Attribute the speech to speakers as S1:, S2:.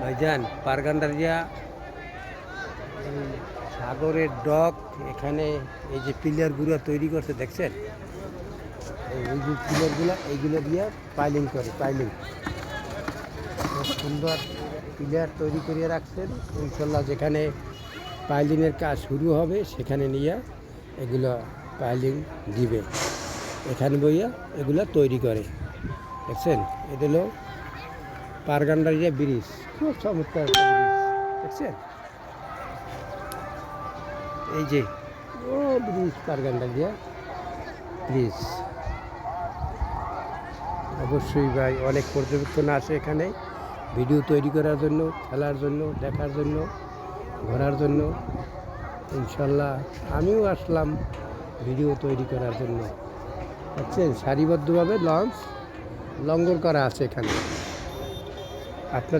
S1: ভাইজান পারগান্ডারিয়া সাগরের ডক এখানে এই যে পিলারগুলো তৈরি করছে দেখছেন, এই যে পিলারগুলো এইগুলো দিয়ে পাইলিং করে, পাইলিং খুব সুন্দর পিলার তৈরি করে রাখছেন। ইনশাল্লাহ যেখানে পাইলিংয়ের কাজ শুরু হবে সেখানে নিয়ে এগুলো পাইলিং দিবে, এখানে বইয়া এগুলো তৈরি করে। দেখছেন এটা হলো পারগান্ডারিয়া ব্রিজ, খুব চমৎকার একটা ব্রিজ দেখছেন। এই যে ও ব্রিজ পারগান্ডারিয়া ব্রিজ। অবশ্যই ভাই অনেক পর্যবেক্ষণ আসে এখানে ভিডিও তৈরি করার জন্য, খেলার জন্য, দেখার জন্য, ঘোরার জন্য। ইনশাল্লাহ আমিও আসলাম ভিডিও তৈরি করার জন্য। দেখছেন সারিবদ্ধভাবে লঞ্চ লঙ্গর করা আছে এখানে। আপনার